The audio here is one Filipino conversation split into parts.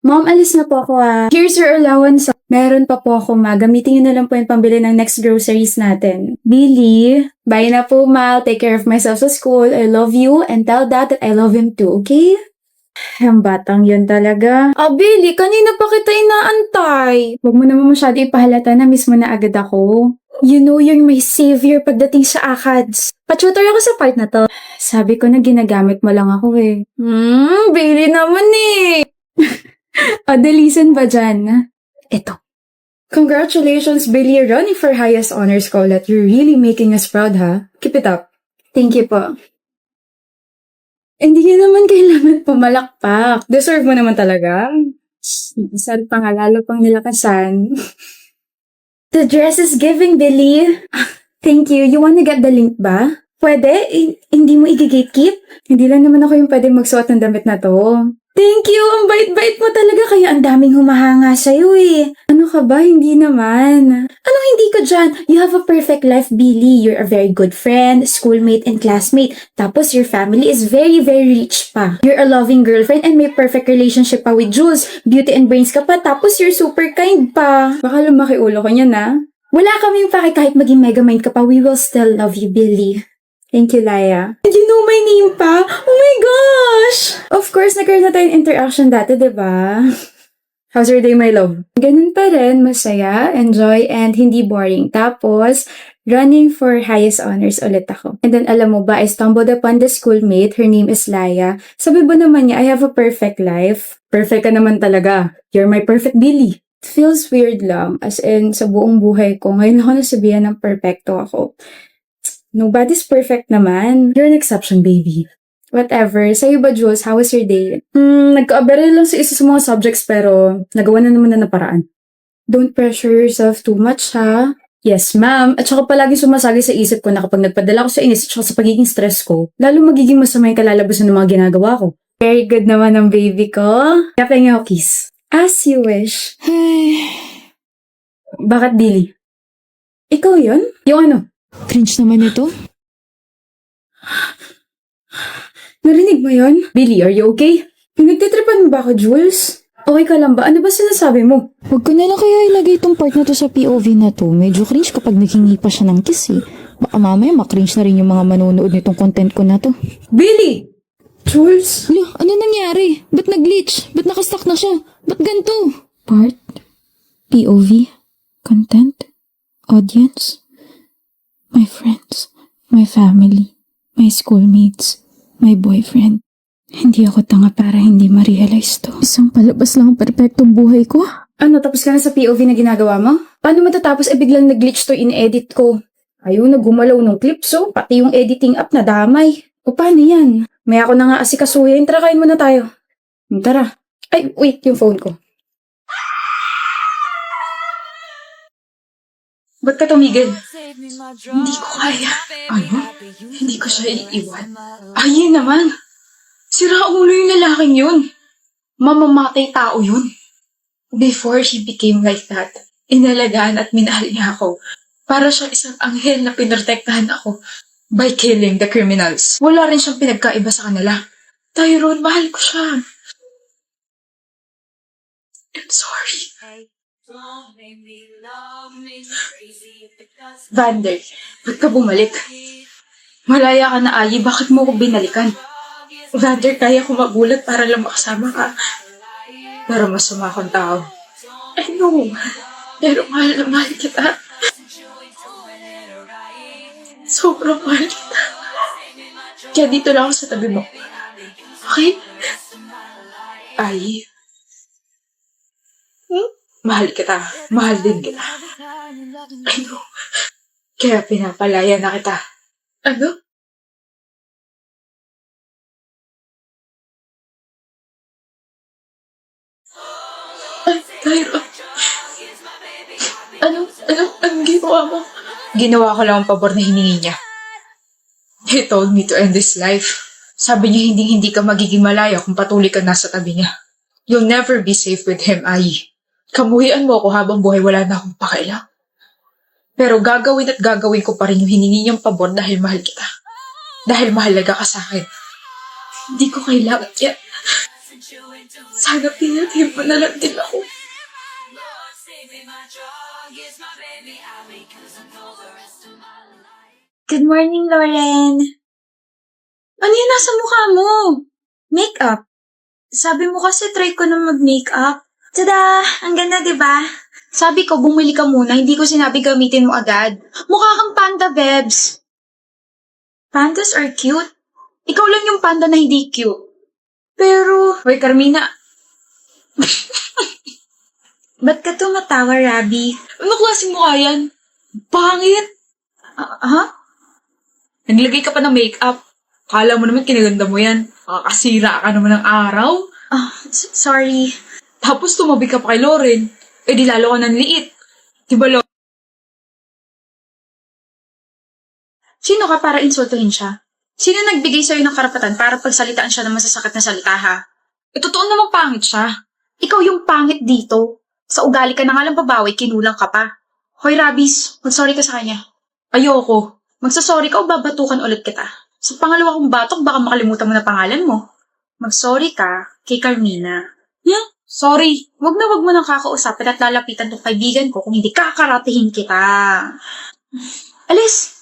Mom, alis na po ako Here's your allowance. Meron pa po ako Gamitin niyo na lang po yung pambili ng next groceries natin. Billy, bye na po ma. Take care of myself sa school. I love you and tell dad that I love him too, okay? Ang batang yun talaga. Billy, kanina pa kita inaantay. Huwag mo naman masyado ipahalata na miss mo na agad ako. You know you're my savior pagdating sa ACADS. Pa-tutor ako sa part na to. Sabi ko na ginagamit mo lang ako eh. Billy naman eh. Dalisan ba dyan? Eto. Congratulations, Billy. You're running for highest honors college. You're really making us proud, ha? Keep it up. Thank you po. Hindi naman kailangan pumalakpak. Deserve mo naman talaga. Saan pa nga lalo pang nilakasan. The dress is giving, Billy. Thank you. You wanna get the link ba? Pwede? Hindi mo i-gatekeep? Hindi lang naman ako yung pwede magsuot ng damit na to. Thank you! Ang bait-bait mo talaga kaya ang daming humahanga sa'yo eh. Ano ka ba? Hindi naman. Anong hindi ka dyan? You have a perfect life, Billy. You're a very good friend, schoolmate, and classmate. Tapos your family is very, very rich pa. You're a loving girlfriend and may perfect relationship pa with Jules. Beauty and brains ka pa, tapos you're super kind pa. Baka lumaki ulo ko niyan Wala kaming pake kahit maging megamind ka pa. We will still love you, Billy. Thank you, Laya. And you know my name pa? Oh my gosh! Of course, nagkaroon na tayong interaction dati, diba? How's your day, my love? Ganun pa rin, masaya, enjoy, and hindi boring. Tapos, running for highest honors ulit ako. And then, alam mo ba, I stumbled upon the schoolmate. Her name is Laya. Sabi ba naman niya, I have a perfect life. Perfect ka naman talaga. You're my perfect Billy. It feels weird lang, as in, sa buong buhay ko, ngayon ako nasabihan ng perfecto ako. Nobody's perfect naman. You're an exception, baby. Whatever. Sa'yo ba, Jules? How was your day? Nagka-abere lang sa isa sa mga subjects pero nagawa na naman na paraan. Don't pressure yourself too much, ha? Yes, ma'am. At saka palagi sumasagi sa isip ko na kapag nagpadala ko sa inis at saka sa pagiging stress ko, lalo magiging masama yung kalalabasan ng mga ginagawa ko. Very good naman ang baby ko. Kaya pengen ako kiss. As you wish. Bakit, Billy? Ikaw yun? Yung ano? Cringe naman ito. Narinig mo yon? Billy, are you okay? Pinagtitripan mo ba ako, Jules? Okay ka lang ba? Ano ba sinasabi mo? Huwag ko na lang kaya ilagay itong part na to sa POV na to. Medyo cringe kapag naghingi pa siya ng kiss eh. Baka mamaya makringe na rin yung mga manonood nitong content ko na to. Billy! Jules? Lo, ano nangyari? Ba't nag-glitch? Ba't nakastuck na siya? Ba't ganito? Part? POV? Content? Audience? My friends, my family, my schoolmates, my boyfriend. Hindi ako tanga para hindi ma-realize to. Isang palabas lang ang perpektong buhay ko. Ano, tapos ka na sa POV na ginagawa mo? Paano matatapos biglang nag-glitch to in-edit ko? Ayaw na gumalaw ng clips pati yung editing app na damay. O paano yan? May ako na nga asikasuhin. Tara, kain muna tayo. Tara. Ay, wait, yung phone ko. Ba't ka tumigil? Hindi ko kaya. Ano? Hindi ko siya iiwan. Ayun naman. Sira ulo yung lalaking yun. Mamamatay tao yun. Before he became like that, inalagaan at minahal niya ako. Para siyang isang anghel na pinrotektahan ako by killing the criminals. Wala rin siyang pinagkaiba sa kanila. Tyrone, mahal ko siya. I'm sorry. Vander, ba't ka bumalik? Malaya ka na, Ayi. Bakit mo ko binalikan? Vander, kaya ko magulat para lang makasama ka. Pero masama akong tao. I know. Pero mahal na mahal kita. Sobrang mahal kita. Kaya dito lang ako sa tabi mo. Okay? Ayi. Mahal kita. Mahal din kita. Ano? Kaya pinapalaya na kita. Ano? Ay, Tyron. Anong ginawa mo? Ginawa ko lang ang pabor na hiningi niya. He told me to end this life. Sabi niya hindi ka magiging malaya kung patuloy ka nasa tabi niya. You'll never be safe with him, Ayi. Kamuhian mo ako habang buhay wala na akong pakailang. Pero gagawin ko pa rin yung hiningi niyang pabor dahil mahal kita. Dahil mahalaga ka sa akin. Hindi ko kailangan yan. Sana pinatay mo na lang din ako. Good morning, Lauren. Ano yun nasa mukha mo? Makeup. Sabi mo kasi try ko na mag-makeup. Tada! Ang ganda, di ba? Sabi ko, bumili ka muna. Hindi ko sinabi gamitin mo agad. Mukha kang panda, Bebs. Pandas are cute. Ikaw lang yung panda na hindi cute. Pero... Hoy, Carmina. Ba't ka tumatawa, Rabi? Ano klaseng mukha yan? Pangit! Ha? Naglagay ka pa ng makeup. Kala mo naman kinaganda mo yan. Kakasira ka naman ng araw. Sorry. Tapos tumabi ka pa kay Lauren. Eh di lalo ka ng liit. Diba, Lauren? Sino ka para insultuhin siya? Sino nagbigay sa'yo ng karapatan para pagsalitaan siya ng masasakit na salita, ha? Eh, totoo namang pangit siya. Ikaw yung pangit dito. Sa ugali ka na nga lang babawi, kinulang ka pa. Hoy, Rabis, mag-sorry ka sa kanya. Ayoko. Magsasorry ka o babatukan ulit kita. Sa pangalawa kong batok, baka makalimutan mo na pangalan mo. Mag-sorry ka kay Carmina. Sorry. Wag mo nang kakausapin at lalapitan tong kaibigan ko kung hindi kakaratihin kita. Alis!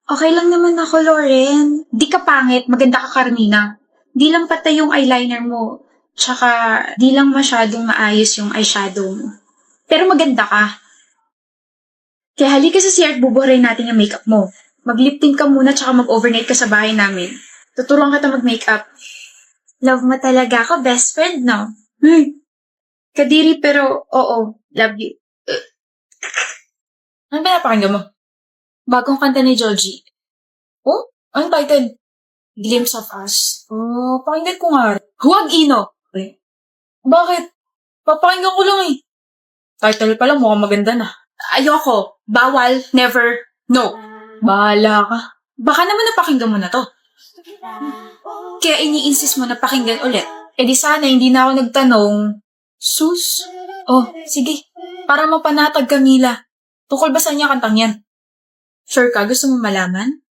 Okay lang naman ako, Lauren. Di ka pangit, maganda ka, Carmina. Di lang patay yung eyeliner mo. Tsaka, di lang masyadong maayos yung eyeshadow mo. Pero maganda ka. Kaya halika sa CR at bubuharin natin yung makeup mo. Mag-lip tint ka muna tsaka mag-overnight ka sa bahay namin. Tuturuan kita mag-makeup. Love mo talaga ako, best friend, no? Kadiri pero, oo, love you. Ano ba napakinggan mo? Bagong kanta ni Joji. Oh? Anong title? Glimpse of Us. Oh, pakinggan ko nga. Huwag, Ino! Bakit? Papakinggan ko lang eh. Title pa lang, mukhang maganda na. Ayoko. Bawal. Never. No. Bahala ka. Baka naman napakinggan mo na to. Kaya ini-insist mo na pakinggan ulit. Eh di sana hindi na ako nagtanong. Sus? Oh, sige. Para mapanatag ka, Mila. Tungkol ba saan niya kantang yan? Sure ka? Gusto mo malaman?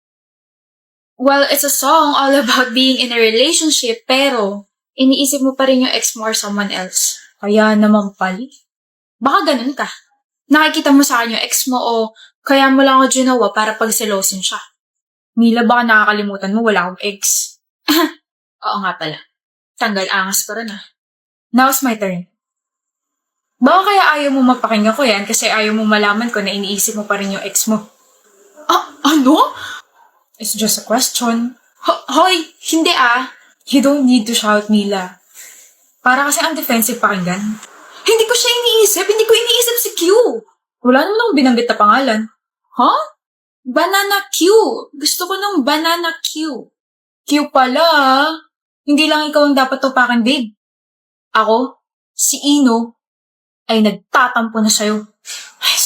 Well, it's a song all about being in a relationship, pero iniisip mo pa rin yung ex mo or someone else. Kaya naman pali. Baka ganun ka. Nakikita mo sa akin yung ex mo o kaya mo lang ako ginawa para pagselosin siya. Mila, baka nakakalimutan mo wala akong ex. Oo nga pala. Tanggal angas ko rin ah. Now's my turn. Baka kaya ayaw mo mapakinggan ko yan kasi ayaw mo malaman ko na iniisip mo pa rin yung ex mo. Ano? It's just a question. Hoy, hindi ah. You don't need to shout, Mila. Para kasi ang defensive pakinggan. Hindi ko siya iniisip. Hindi ko iniisip si Q. Wala naman akong binanggit na pangalan. Huh? Banana Q. Gusto ko ng Banana Q. Q pala ah. Hindi lang ikaw ang dapat tupakin, babe. Ako, si Ino, ay nagtatampo na sa'yo. Ay,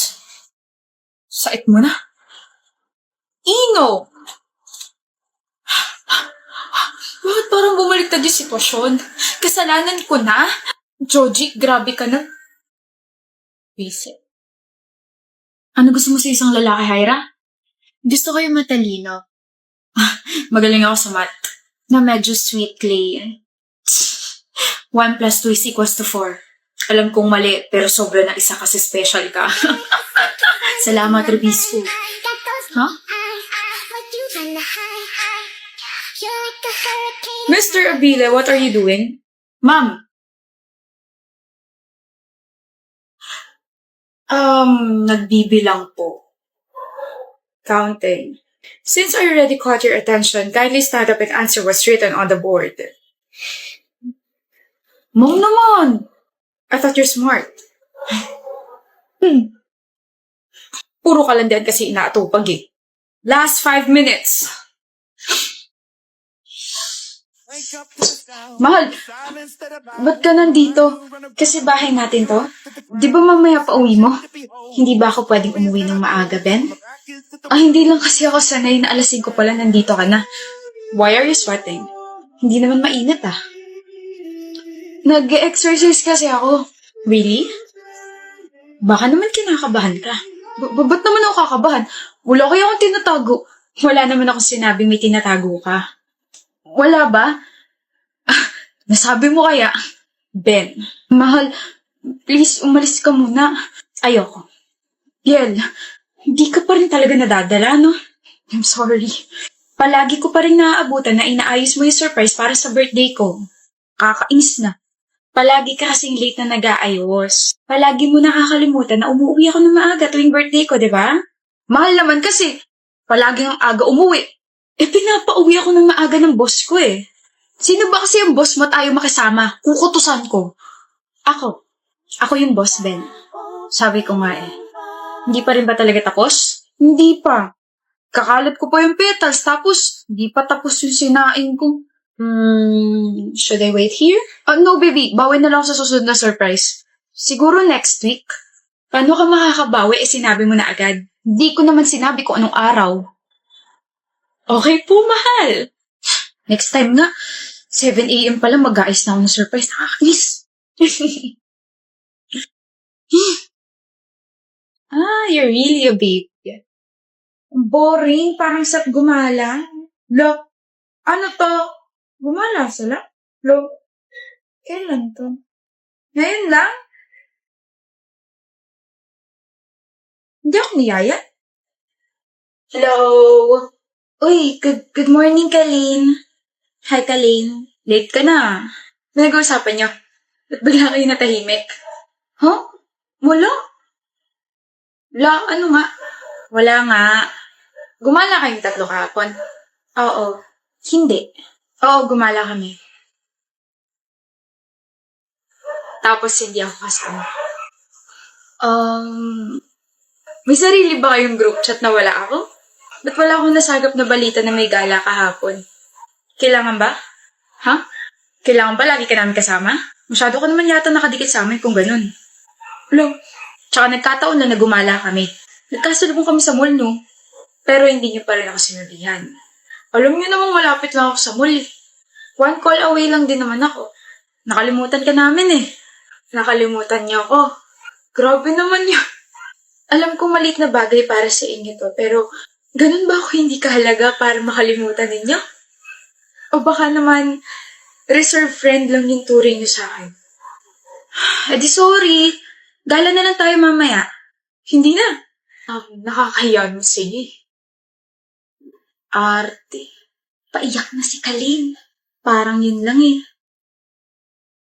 sait mo na. Ino! Bakit parang bumaliktad yung sitwasyon? Kasalanan ko na? Joji, grabe ka na. Basic. Ano gusto mo sa isang lalaki, Hyra? Gusto ko yung matalino. Magaling ako sa math. Na medyo sweet clay. 1 plus 2 is equals to 4. Alam kong mali, pero sobra na isa kasi special ka. Salamat, Rubisco. Huh? Mr. Abile, what are you doing? Ma'am. Nagbibilang po. Counting. Since I already caught your attention, kindly stand up and answer what's written on the board. Mom naman! I thought you're smart. Puro kalandian kasi inaatupag eh. Last 5 minutes. Mahal, ba't ka nandito? Kasi bahay natin to. Di ba mamaya pa uwi mo? Hindi ba ako pwedeng umuwi ng maaga, Ben? Hindi lang kasi ako sanay na alas 5 pala nandito ka na. Why are you sweating? Hindi naman mainit ah. Nag-exercise kasi ako. Really? Baka naman kinakabahan ka. Ba't naman ako kakabahan? Wala kaya akong tinatago. Wala naman ako sinabing may tinatago ka. Wala ba? Nasabi mo kaya, Ben, mahal, please umalis ka muna. Ayoko. Biel, hindi ka pa rin talaga nadadala, no? I'm sorry. Palagi ko pa rin naaabutan na inaayos mo yung surprise para sa birthday ko. Kakainis na. Palagi ka kasing late na nag-aayos. Palagi mo nakakalimutan na umuwi ako ng maaga tuwing birthday ko, di ba? Mahal naman kasi. Palagi ang aga umuwi. Pinapauwi ako ng maaga ng boss ko eh. Sino ba kasi yung boss mo at ayaw makisama? Kukutusan ko. Ako. Ako yung boss, Ben. Sabi ko nga eh. Hindi pa rin ba talaga tapos? Hindi pa. Kakalat ko pa yung petals, tapos hindi pa tapos yung sinain ko. Should I wait here? No, baby. Bawi na lang sa susunod na surprise. Siguro next week. Paano ka makakabawi sinabi mo na agad? Hindi ko naman sinabi kung anong araw. Okay po, mahal. Next time nga, 7 a.m. pa lang mag-aayos na ako ng surprise. Nakakainis. You're really a baby. Boring, parang sat gumala. Look, ano to? Gumala sila? Look, kailan to? Ngayon lang? Hindi ako niyaya. Hello? Uy, good morning, Kalin. Hi, Kalin. Late ka na. Ano nag-uusapan niyo? Ba't bigla kayo natahimik? Huh? Wala? Ano nga? Wala nga. Gumala kayong tatlo kahapon? Oo. Hindi. Oo, gumala kami. Tapos hindi ako kasama. May sarili ba kayong group chat na wala ako? Ba't wala akong nasagap na balita na may gala kahapon? Kailangan ba? Ha? Kailangan ba lagi ka namin kasama? Masyado ka naman yata nakadikit sa amin kung ganun. Tsaka nagkataon na nagumala kami. Nagkasalubong kami sa mall, no? Pero hindi niyo pa rin ako sinabihan. Alam niyo namang malapit lang ako sa mall. 1 call away lang din naman ako. Nakalimutan ka namin eh. Nakalimutan niyo ako. Grabe naman yun. Alam ko maliit na bagay para sa inyo to, pero ganun ba ako hindi kahalaga para makalimutan ninyo? O baka naman, reserve friend lang yung turing niyo sa akin. Di sorry. Gala na lang tayo mamaya. Hindi na. Nakakahiya mo, sige. Arte. Paiyak na si Kalin. Parang yun lang eh.